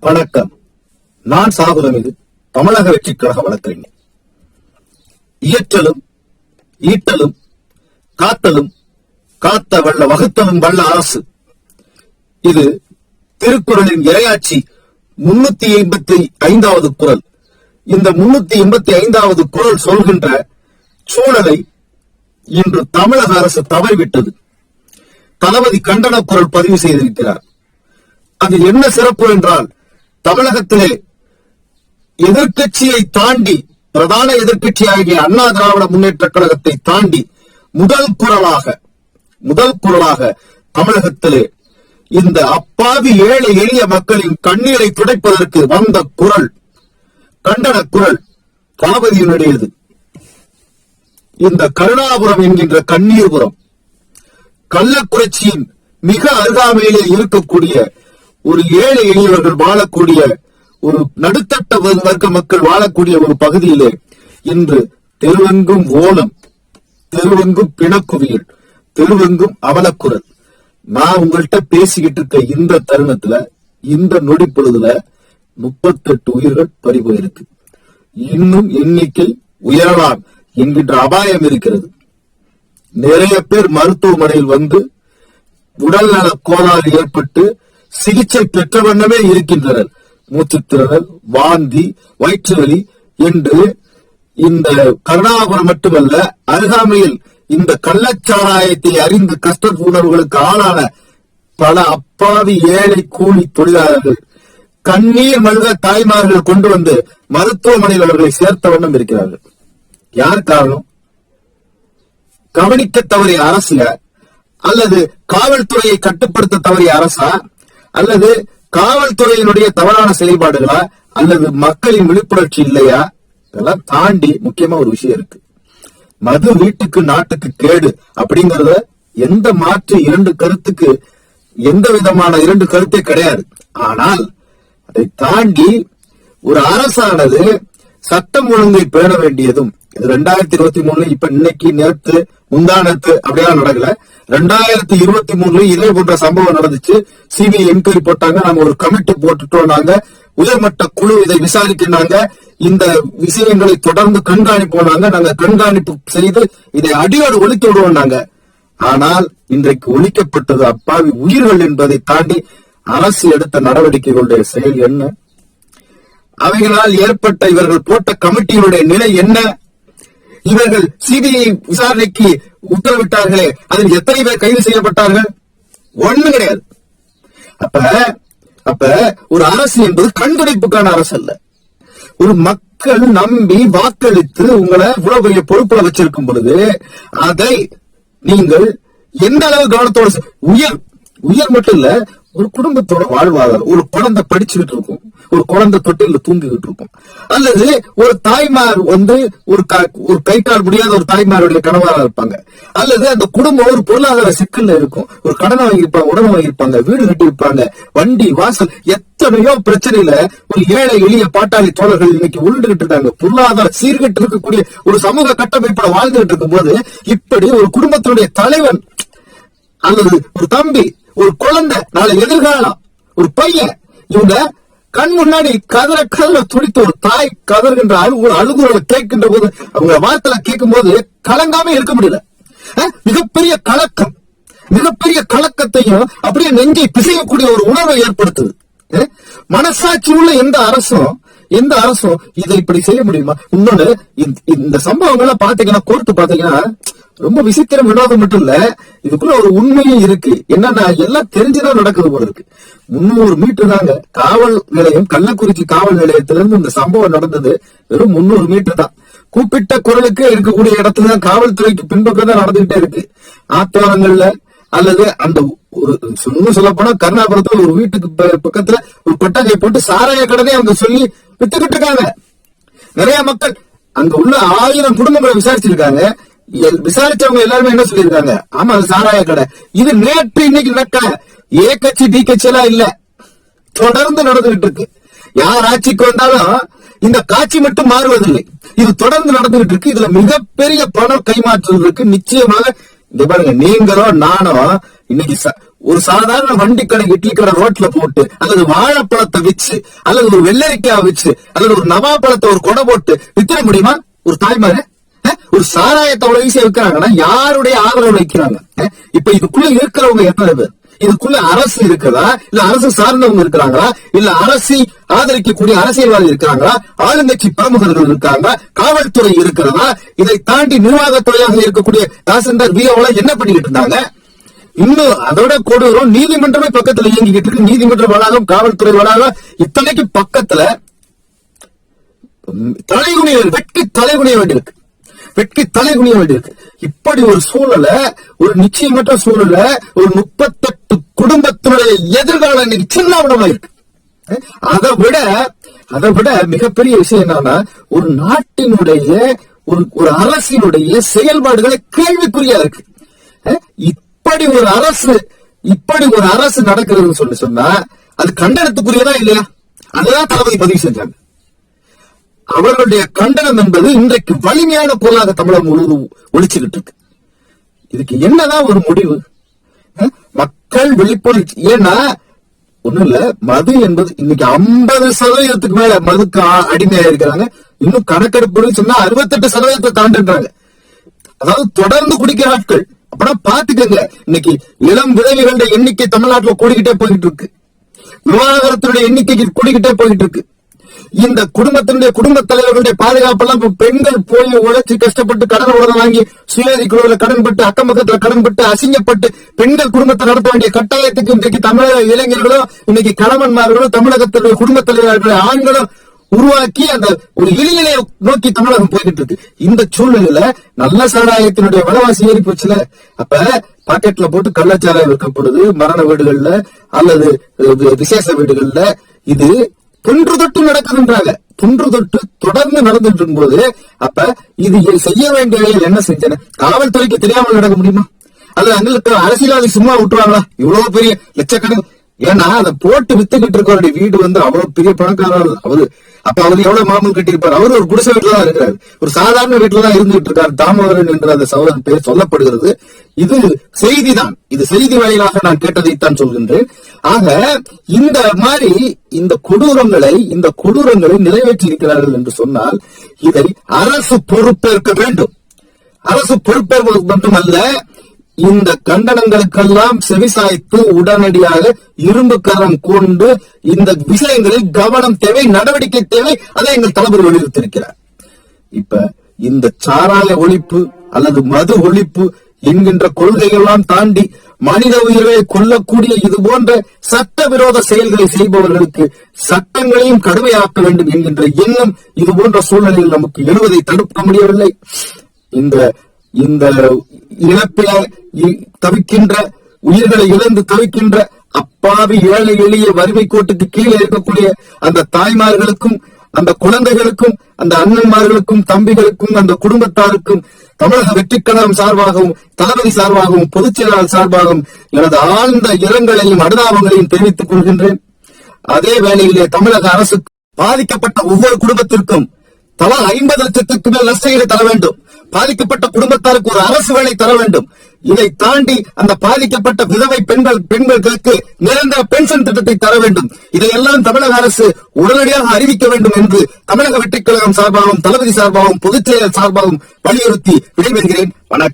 வணக்கம். நான் சாகுலமிகு தமிழக வெற்றிக் கழக வழக்கறிஞர். இயற்றலும் ஈட்டலும் காத்தலும் காத்த வல்ல வகுத்தலும் வல்ல அரசு. இது திருக்குறளின் இறையாட்சி 385வது குறள். இந்த 385வது குறள் சொல்கின்ற சூழலை இன்று தமிழக அரசு தவறிவிட்டது. தளபதி கண்டன குரல் பதிவு செய்திருக்கிறார். அது என்ன சிறப்பு என்றால், தமிழகத்திலே எதிர்கட்சியை தாண்டி, பிரதான எதிர்கட்சியாகிய அண்ணா திராவிட முன்னேற்ற கழகத்தை தாண்டி முதல் குரலாக தமிழகத்திலே இந்த அப்பாவி ஏழை எளிய மக்களின் கண்ணீரை துடைப்பதற்கு வந்த குரல், கண்டன குரல் தளபதியினுடையது. இந்த கருணாபுரம் என்கின்ற கண்ணீர்புரம் கள்ளக்குறிச்சியின் மிக அருகாமையிலே இருக்கக்கூடிய ஒரு ஏழை எளியவர்கள் வாழக்கூடிய, ஒரு நடுத்தட்ட வர்க்க மக்கள் வாழக்கூடிய ஒரு பகுதியிலே இன்று தெருவெங்கும் ஓலம், தெருவெங்கும் பிணக்குவியல், தெருவெங்கும் அவலக்குரல். நான் உங்கள்கிட்ட பேசிக்கிட்டு இருக்க இந்த தருணத்துல, இந்த நொடி பொழுதுல 38 உயிர்கள் பறிபோயிருக்கு. இன்னும் எண்ணிக்கை உயரலாம் என்கின்ற அபாயம் இருக்கிறது. நிறைய பேர் மருத்துவமனையில் வந்து உடல்நல கோளாறு ஏற்பட்டு சிகிச்சை பெற்ற வண்ணமே இருக்கின்றனர். மூச்சுத்திறனல், வாந்தி, வயிற்று வலி என்று இந்த கருணாபுரம் மட்டுமல்ல, அருகாமையில் இந்த கள்ளச்சாராயத்தை அறிந்து கஷ்ட உணர்வுகளுக்கு ஆளான பல அப்பாவி ஏழை கூலி தொழிலாளர்கள், கண்ணீர் மல்க தாய்மார்கள் கொண்டு வந்து மருத்துவமனையில் அவர்களை சேர்த்த வண்ணம் இருக்கிறார்கள். யார் காரணம்? கவனிக்க தவறிய அரசு, அல்லது காவல்துறையை கட்டுப்படுத்த தவறிய அரசா, அல்லது காவல்துறையினுடைய தவறான செயல்பாடுகளா, அல்லது மக்களின் விழிப்புணர்ச்சி இல்லையா? இதெல்லாம் தாண்டி முக்கியமா ஒரு விஷயம் இருக்கு. மது வீட்டுக்கு நாட்டுக்கு கேடு அப்படிங்கறத எந்த மாற்று இரண்டு கருத்துக்கு எந்த விதமான இரண்டு கருத்தே கிடையாது. ஆனால் அதை தாண்டி ஒரு அரசானது சட்டம் ஒழுங்கை பேண வேண்டியதும், 2023 இப்ப இன்னைக்கு நேற்று முந்தானத்து அப்படியெல்லாம் நடக்கல. 2023 இதே போன்ற சம்பவம் நடந்துச்சு. சிபிஐ என்கொயரி போட்டாங்க, நாங்க ஒரு கமிட்டி போட்டுட்டோம், நாங்க உயர்மட்ட குழு இதை விசாரிக்கிறாங்க, இந்த விஷயங்களை தொடர்ந்து கண்காணிப்போம், நாங்க கண்காணிப்பு செய்து இதை அடியோடு ஒழித்து விடுவோம் நாங்க. ஆனால் இன்றைக்கு ஒழிக்கப்பட்டது அப்பாவி உயிர்கள் என்பதை தாண்டி அரசு எடுத்த நடவடிக்கைகளுடைய செயல் என்ன? அவைகளால் ஏற்பட்ட இவர்கள் போட்ட கமிட்டியினுடைய நிலை என்ன? இவர்கள் சிபிஐ விசாரணைக்கு உத்தரவிட்டார்களே, அதில் எத்தனை பேர் கைது செய்யப்பட்டார்கள்? ஒண்ணு கிடையாது. அப்ப ஒரு அரசு என்பது கண்துடைப்புக்கான அரசு அல்ல. ஒரு மக்கள் நம்பி வாக்களித்து உங்களை இவ்வளவு பெரிய பொறுப்புல வச்சிருக்கும் பொழுது அதை நீங்கள் எந்த அளவு கவனத்தோடு, உயர் மட்டும் இல்ல, ஒரு குடும்பத்தோட வாழ்வாதாரம், ஒரு குழந்தை படிச்சுக்கிட்டு இருக்கும், ஒரு குழந்தை தொட்டில தூங்கிக்கிட்டு இருக்கும், அல்லது ஒரு தாய்மார் வந்து ஒரு கை கால் முடியாத ஒரு தாய்மாருடைய கணவராக இருப்பாங்க, அல்லது அந்த குடும்பம் ஒரு பொருளாதார சிக்கல்ல இருக்கும், ஒரு கடனை வாங்கியிருப்பாங்க, உடனே வாங்கியிருப்பாங்க, வீடு கட்டி இருப்பாங்க, வண்டி வாசல், எத்தனையோ பிரச்சனையில ஒரு ஏழை எளிய பாட்டாளி தோழர்கள் இன்னைக்கு உருண்டுகிட்டு இருக்காங்க. பொருளாதார சீர்கட்டு இருக்கக்கூடிய ஒரு சமூக கட்டமைப்போட வாழ்ந்துகிட்டு இருக்கும் போது இப்படி ஒரு குடும்பத்தினுடைய தலைவன் அல்லது ஒரு தம்பி, ஒரு குழந்தை, நாளை எதிர்காலம், ஒரு பையன், இவங்க கண் முன்னாடி கதற துடித்த ஒரு தாய் கதறுகின்ற அழுகுறத கேட்கின்ற போது, அவங்க வார்த்தை கேட்கும் போது கலங்காம இருக்க முடியல. மிகப்பெரிய கலக்கத்தையும் அப்படியே நெஞ்சை பிசையக்கூடிய ஒரு உணர்வை ஏற்படுத்துது. மனசாட்சி உள்ள எந்த அரசும் இதை இப்படி செய்ய முடியுமா? இன்னொன்னு, இந்த சம்பவங்களை பாத்தீங்கன்னா, கோர்த்து பாத்தீங்கன்னா ரொம்ப விசித்திரம், வினோதம் மட்டும் இல்ல, இதுக்குள்ள ஒரு உண்மையும் இருக்கு. என்னன்னா, எல்லாம் தெரிஞ்சுதான் நடக்குது போல இருக்கு. 300 மீட்டர் தாங்க காவல் நிலையம், கள்ளக்குறிச்சி காவல் நிலையத்திலிருந்து இந்த சம்பவம் நடந்தது வெறும் 300 மீட்டர் தான். கூப்பிட்ட குரலுக்கு இருக்கக்கூடிய இடத்துல காவல்துறைக்கு பின்பக்கம் தான் நடந்துகிட்டே இருக்கு. ஆத்தோரங்கள்ல அல்லது அந்த ஒரு சொல்ல போனா கருணாபுரத்துல ஒரு வீட்டுக்கு பக்கத்துல ஒரு கொட்டகை போட்டு சாராய கடனை அவங்க சொல்லி வித்துக்கிட்டு இருக்காங்க. நிறைய மக்கள் அங்க உள்ள 1000 குடும்பங்களை விசாரிச்சிருக்காங்க. விசாரிச்சவங்க எல்லாருமே என்ன சொல்லியிருக்காங்க? ஆமா, அது சாராய கடை. இது நேற்று இன்னைக்கு நடக்கல. ஏ கட்சி டி கட்சி எல்லாம் இல்ல, தொடர்ந்து நடந்துகிட்டு இருக்கு. யார் ஆட்சிக்கு வந்தாலும் இந்த காட்சி மட்டும் மாறுவதில்லை, இது தொடர்ந்து நடந்துகிட்டு இருக்கு. இதுல மிகப்பெரிய பணம் கைமாற்றம் இருக்கு. நிச்சயமாக இந்த பாருங்க, நீங்களோ நானோ இன்னைக்கு ஒரு சாதாரண வண்டி கடை இட்லி கடை ரோட்ல போட்டு அல்லது வாழைப்பழத்தை வச்சு அல்லது ஒரு வெள்ளரிக்காய் வச்சு அல்லது ஒரு நவாப்பழத்தை ஒரு கொடை போட்டு வித்துட முடியுமா ஒரு தாய்மாரு? ஒரு சாராயத்தை அவ்வளவு ஈஸியா விற்கிறாங்கன்னா யாருடைய ஆதரவு வைக்கிறாங்க? இப்ப இதுக்குள்ள இருக்கிறவங்க எத்தனை பேர்? இதுக்குள்ள அரசு இருக்கிறதா, இல்ல அரசு சார்ந்தவங்க இருக்கிறாங்களா, இல்ல அரசை ஆதரிக்கக்கூடிய அரசியல்வாதி இருக்கிறாங்களா, ஆளுங்கட்சி பிரமுகர்கள் இருக்காங்க, காவல்துறை இருக்கிறதா, இதை தாண்டி நிர்வாகத்துறையாக இருக்கக்கூடிய தாசில்தார் விஓல என்ன பண்ணிக்கிட்டு இருந்தாங்க? இன்னும் அதோட கொடூரம், நீதிமன்றமே பக்கத்துல இயங்கிக்கிட்டு இருக்கு. நீதிமன்ற வளாகம், காவல்துறை வளாகம், இத்தனைக்கு பக்கத்துல தலைகுனிய வெட்டி தலைகுனிய வேண்டியிருக்கு, வெட்கி தலைகுனிய வேண்டியிருக்கு. இப்படி ஒரு சூழல, ஒரு நிச்சயமற்ற சூழல, ஒரு 38 குடும்பத்தினுடைய எதிர்காலம் இன்னைக்கு சின்னாவிடமா இருக்கு. அதை விட மிகப்பெரிய விஷயம் என்னன்னா, ஒரு நாட்டினுடைய ஒரு அரசினுடைய செயல்பாடுகளை கேள்விக்குறியா இருக்கு. இப்படி ஒரு அரசு நடக்கிறதுன்னு சொல்லி சொன்னா அது கண்டனத்துக்குரியதா இல்லையா? அதுதான் தளபதி பதிவு செஞ்சாங்க. அவர்களுடைய கண்டனம் என்பது இன்றைக்கு வலிமையான பொருளாக தமிழகம் முழுவதும் ஒழிச்சுக்கிட்டு இருக்கு. இதுக்கு என்னதான் ஒரு முடிவு? மக்கள் விழிப்புணர்ச்சி. ஏன்னா ஒண்ணும் இல்ல, மது என்பது இன்னைக்கு 50% மேல மதுக்கு அடிமையா இருக்கிறாங்க. இன்னும் கணக்கெடுப்பு சொன்னா 68% தாண்டின்றாங்க. அதாவது தொடர்ந்து குடிக்கிற ஆட்கள். அப்படின்னா பாத்துக்கங்க, இன்னைக்கு இளம் விதவைகளுடைய எண்ணிக்கை தமிழ்நாட்டில் கூடிக்கிட்டே போயிட்டு இருக்கு. விவாகரத்தினுடைய எண்ணிக்கை கூடிக்கிட்டே போயிட்டு இருக்கு. இந்த குடும்ப தலைவர்களுடைய பாதுகாப்பெல்லாம் பெண்கள் போய் உழைச்சு கஷ்டப்பட்டு கடன் உடனே வாங்கி சுயேதி குழுவில் கடன்பட்டு, அக்கம் பக்கத்துல கடன்பட்டு, அசிங்கப்பட்டு பெண்கள் குடும்பத்தை நடத்த வேண்டிய கட்டாயத்துக்கு இன்றைக்கு தமிழக இளைஞர்களும் இன்னைக்கு கணவன்மார்களும் தமிழகத்தினுடைய குடும்ப தலைவர்களுடைய ஆண்களும் உருவாக்கி அந்த ஒரு இளைஞனை நோக்கி தமிழகம் போய்கிட்டு இருக்கு. இந்த சூழ்நிலையில நல்ல சாராயத்தினுடைய விலைவாசி ஏறி போச்சுல. அப்ப பாக்கெட்ல போட்டு கள்ளச்சாராயம் விற்கப்படுது மரண வீடுகள்ல அல்லது விசேஷ வீடுகள்ல. இது தொன்று தொட்டு நடக்குதுன்றாங்க. தொன்று தொட்டு தொடர்ந்து நடந்துட்டு இருக்கும் போது அப்ப இது செய்ய வேண்டிய வேலையில் என்ன செஞ்சன? காவல்துறைக்கு தெரியாமல் நடக்க முடியுமா? அது அங்க அரசியல்வாதி சும்மா விட்டுருவாங்களா? இவ்வளவு பெரிய லட்சக்கணக்கு. ஏன்னா அதை போட்டு வித்துக்கிட்டு இருக்கவருடைய வீடு அவ்வளவு பெரிய பணக்காரர். அப்ப அவர் எவ்வளவு மாமூல் கட்டியிருப்பார்? அவரு ஒரு குடிசை வீட்டுல தான் இருக்கிறாரு, ஒரு சாதாரண வீட்டுலதான் இருந்துட்டு இருக்காரு. தாமோதரன் என்ற அந்த சகோதரன் பேர் சொல்லப்படுகிறது. இது செய்திதான், இது செய்தி வாயிலாக நான் கேட்டதைத்தான் சொல்கின்றேன். ஆக இந்த மாதிரி இந்த கொடூரங்களை நிறைவேற்றி இருக்கிறார்கள் என்று சொன்னால் இதை அரசு பொறுப்பேற்க வேண்டும். அரசு பொறுப்பேற்பது மட்டுமல்ல, இந்த கண்டனங்களுக்கெல்லாம் செவிசாய்த்து உடனடியாக இரும்பு கரம் கொண்டு இந்த விஷயங்களில் கவனம் தேவை, நடவடிக்கை தேவை. அதை எங்கள் தளபதி வலியுறுத்தியிருக்கிறார். இப்ப இந்த சாராய ஒழிப்பு அல்லது மது ஒழிப்பு என்கின்ற கொள்கையெல்லாம் தாண்டி மனித உயிரை கொல்லக்கூடிய இது போன்ற சட்டவிரோத செயல்களை செய்பவர்களுக்கு சட்டங்களையும் கடுமையாக்க வேண்டும் என்கின்ற எண்ணம் இது போன்ற சூழ்நிலையில் நமக்கு எழுவதை தடுக்க முடியவில்லை. இந்த இழப்பில தவிக்கின்ற, உயிர்களை இழந்து தவிக்கின்ற அப்பாவி ஏழை எளிய வறுமை கோட்டுக்கு கீழே இருக்கக்கூடிய அந்த தாய்மார்களுக்கும், அந்த குழந்தைகளுக்கும், அந்த அண்ணன்மார்களுக்கும், தம்பிகளுக்கும், அந்த குடும்பத்தாருக்கும் தமிழக வெற்றிக் கழகம் சார்பாகவும், தளபதி சார்பாகவும், பொதுச் செயலாளர் சார்பாகவும் எனது ஆழ்ந்த இரங்கலையும் அனுதாபங்களையும் தெரிவித்துக் கொள்கின்றேன். அதே வேளையிலே தமிழக அரசு பாதிக்கப்பட்ட ஒவ்வொரு குடும்பத்திற்கும் தலா 50 லட்சத்திற்கு மேல் நஷ்டஈடு தர வேண்டும். பாதிக்கப்பட்ட குடும்பத்தாருக்கு ஒரு அரசு வேலை தர வேண்டும். இதை தாண்டி அந்த பாதிக்கப்பட்ட விதவை பெண்களுக்கு நிரந்தர பென்ஷன் திட்டத்தை தர வேண்டும். இதையெல்லாம் தமிழக அரசு உடனடியாக அறிவிக்க வேண்டும் என்று தமிழக வெற்றிக் கழகம் சார்பாகவும், தளபதி சார்பாகவும், பொதுச் செயலர் சார்பாகவும் வலியுறுத்தி விடைபெறுகிறேன். வணக்கம்.